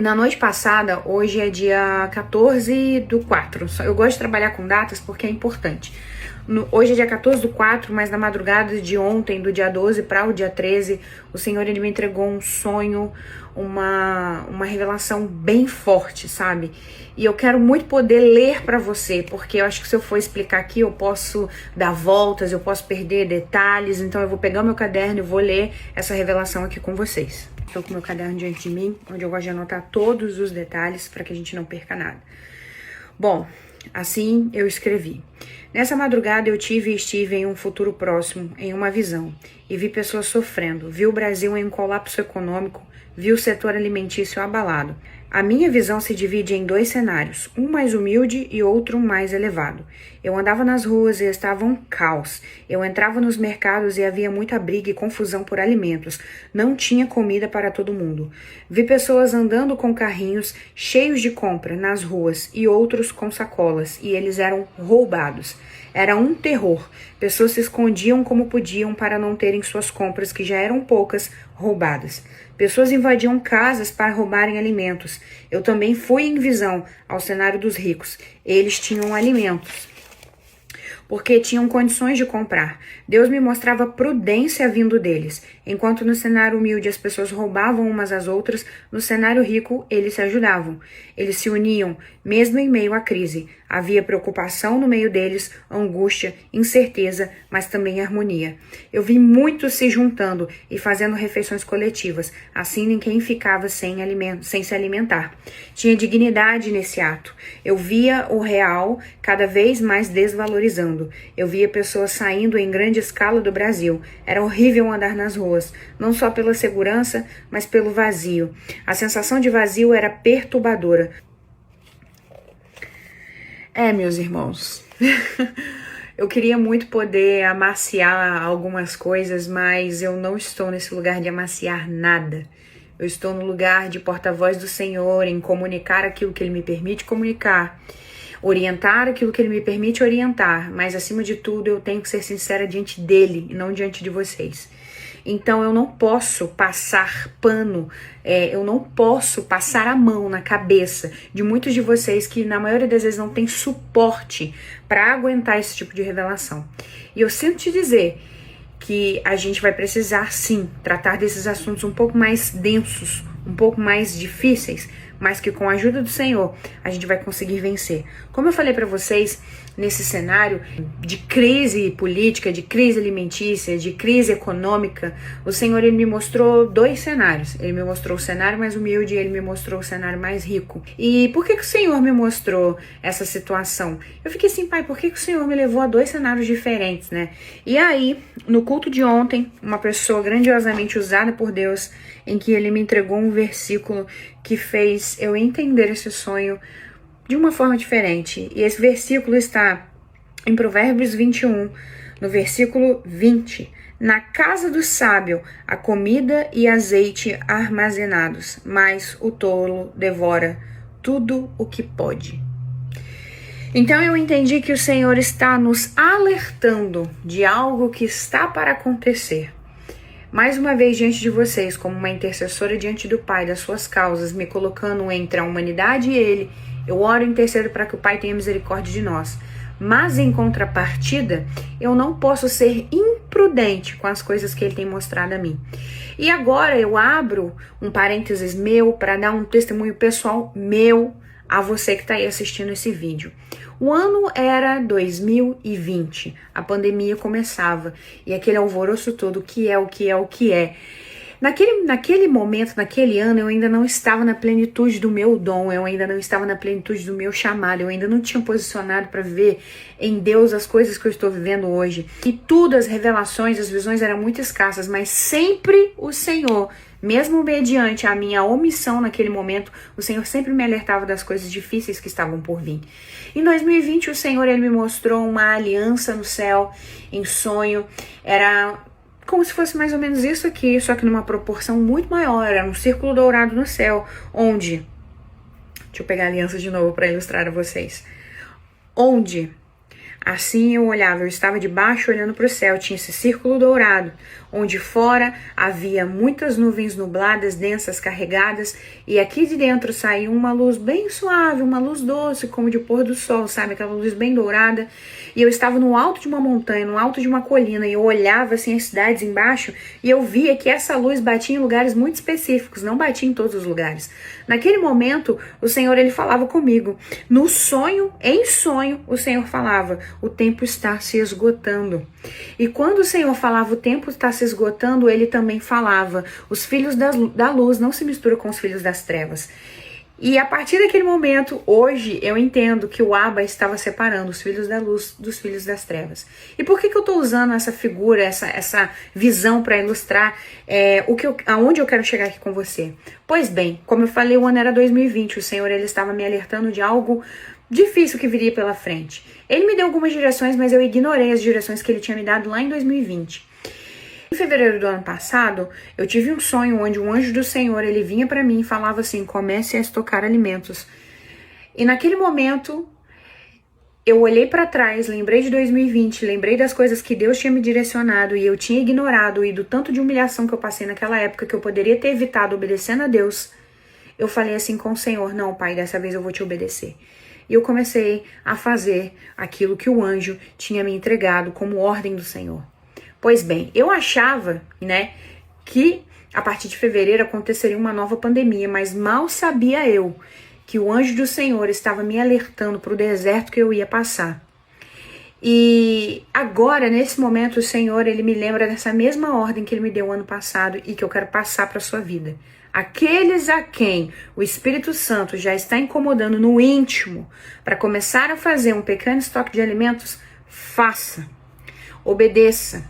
Na noite passada, hoje é dia 14/4. Eu gosto de trabalhar com datas porque é importante. Hoje é dia 14/4, mas na madrugada de ontem, do dia 12 para o dia 13, o Senhor ele me entregou um sonho, uma revelação bem forte, sabe? E eu quero muito poder ler para você, porque eu acho que se eu for explicar aqui, eu posso dar voltas, eu posso perder detalhes, então eu vou pegar meu caderno e vou ler essa revelação aqui com vocês. Estou com meu caderno diante de mim, onde eu gosto de anotar todos os detalhes para que a gente não perca nada. Bom, assim eu escrevi. Nessa madrugada eu tive e estive em um futuro próximo, em uma visão, e vi pessoas sofrendo, vi o Brasil em um colapso econômico, vi o setor alimentício abalado. A minha visão se divide em dois cenários, um mais humilde e outro mais elevado. Eu andava nas ruas e estava um caos. Eu entrava nos mercados e havia muita briga e confusão por alimentos. Não tinha comida para todo mundo. Vi pessoas andando com carrinhos cheios de compra nas ruas e outros com sacolas, e eles eram roubados. Era um terror. Pessoas se escondiam como podiam para não terem suas compras, que já eram poucas, roubadas. Pessoas invadiam casas para roubarem alimentos. Eu também fui em visão ao cenário dos ricos. Eles tinham alimentos, porque tinham condições de comprar. Deus me mostrava prudência vindo deles. Enquanto no cenário humilde as pessoas roubavam umas às outras, no cenário rico eles se ajudavam. Eles se uniam, mesmo em meio à crise. Havia preocupação no meio deles, angústia, incerteza, mas também harmonia. Eu vi muitos se juntando e fazendo refeições coletivas. Assim ninguém ficava sem se alimentar. Tinha dignidade nesse ato. Eu via o real cada vez mais desvalorizando. Eu via pessoas saindo em grande escala do Brasil. Era horrível andar nas ruas, não só pela segurança, mas pelo vazio. A sensação de vazio era perturbadora. Meus irmãos, eu queria muito poder amaciar algumas coisas, mas eu não estou nesse lugar de amaciar nada. Eu estou no lugar de porta-voz do Senhor, em comunicar aquilo que Ele me permite comunicar, orientar aquilo que Ele me permite orientar, mas acima de tudo eu tenho que ser sincera diante dEle e não diante de vocês. Então eu não posso passar pano, eu não posso passar a mão na cabeça de muitos de vocês que na maioria das vezes não tem suporte para aguentar esse tipo de revelação. E eu sinto te dizer que a gente vai precisar sim tratar desses assuntos um pouco mais densos, um pouco mais difíceis, mas que com a ajuda do Senhor a gente vai conseguir vencer. Como eu falei para vocês, nesse cenário de crise política, de crise alimentícia, de crise econômica, o Senhor ele me mostrou dois cenários. Ele me mostrou o cenário mais humilde e ele me mostrou o cenário mais rico. E por que o Senhor me mostrou essa situação? Eu fiquei assim, pai, por que o Senhor me levou a dois cenários diferentes, né? E aí, no culto de ontem, uma pessoa grandiosamente usada por Deus, em que ele me entregou um versículo que fez eu entender esse sonho de uma forma diferente. E esse versículo está em Provérbios 21, no versículo 20. Na casa do sábio há comida e azeite armazenados, mas o tolo devora tudo o que pode. Então eu entendi que o Senhor está nos alertando de algo que está para acontecer. Mais uma vez diante de vocês, como uma intercessora diante do Pai, das suas causas, me colocando entre a humanidade e Ele, eu oro e intercedo para que o Pai tenha misericórdia de nós. Mas em contrapartida, eu não posso ser imprudente com as coisas que Ele tem mostrado a mim. E agora eu abro um parênteses meu para dar um testemunho pessoal meu a você que está aí assistindo esse vídeo. O ano era 2020, a pandemia começava e aquele alvoroço todo, o que é. Naquele momento, naquele ano, eu ainda não estava na plenitude do meu dom, eu ainda não estava na plenitude do meu chamado, eu ainda não tinha posicionado para viver em Deus as coisas que eu estou vivendo hoje. E tudo, as revelações, as visões eram muito escassas, mas sempre o Senhor, mesmo mediante a minha omissão naquele momento, o Senhor sempre me alertava das coisas difíceis que estavam por vir. Em 2020, o Senhor ele me mostrou uma aliança no céu, em sonho, era como se fosse mais ou menos isso aqui, só que numa proporção muito maior, era um círculo dourado no céu, onde, deixa eu pegar a aliança de novo para ilustrar a vocês, onde Assim eu olhava, eu estava de baixo olhando para o céu, tinha esse círculo dourado, onde fora havia muitas nuvens nubladas, densas, carregadas, e aqui de dentro saía uma luz bem suave, uma luz doce, como de pôr do sol, sabe? Aquela luz bem dourada. E eu estava no alto de uma montanha, no alto de uma colina, e eu olhava assim as cidades embaixo, e eu via que essa luz batia em lugares muito específicos, não batia em todos os lugares. Naquele momento, o Senhor, ele falava comigo. No sonho, em sonho, o Senhor falava, o tempo está se esgotando. E quando o Senhor falava, o tempo está se esgotando, ele também falava, os filhos da luz não se misturam com os filhos das trevas. E a partir daquele momento, hoje, eu entendo que o Abba estava separando os filhos da luz dos filhos das trevas. E por que eu estou usando essa figura, essa visão para ilustrar aonde eu quero chegar aqui com você? Pois bem, como eu falei, o ano era 2020, o Senhor ele estava me alertando de algo difícil que viria pela frente. Ele me deu algumas direções, mas eu ignorei as direções que ele tinha me dado lá em 2020. Em fevereiro do ano passado, eu tive um sonho onde um anjo do Senhor, ele vinha para mim e falava assim, comece a estocar alimentos. E naquele momento, eu olhei para trás, lembrei de 2020, lembrei das coisas que Deus tinha me direcionado e eu tinha ignorado e do tanto de humilhação que eu passei naquela época que eu poderia ter evitado obedecendo a Deus. Eu falei assim com o Senhor, não, Pai, dessa vez eu vou te obedecer. E eu comecei a fazer aquilo que o anjo tinha me entregado como ordem do Senhor. Pois bem, eu achava, que a partir de fevereiro aconteceria uma nova pandemia, mas mal sabia eu que o anjo do Senhor estava me alertando para o deserto que eu ia passar. E agora, nesse momento, o Senhor, ele me lembra dessa mesma ordem que ele me deu ano passado e que eu quero passar para a sua vida. Aqueles a quem o Espírito Santo já está incomodando no íntimo para começar a fazer um pequeno estoque de alimentos, faça, obedeça.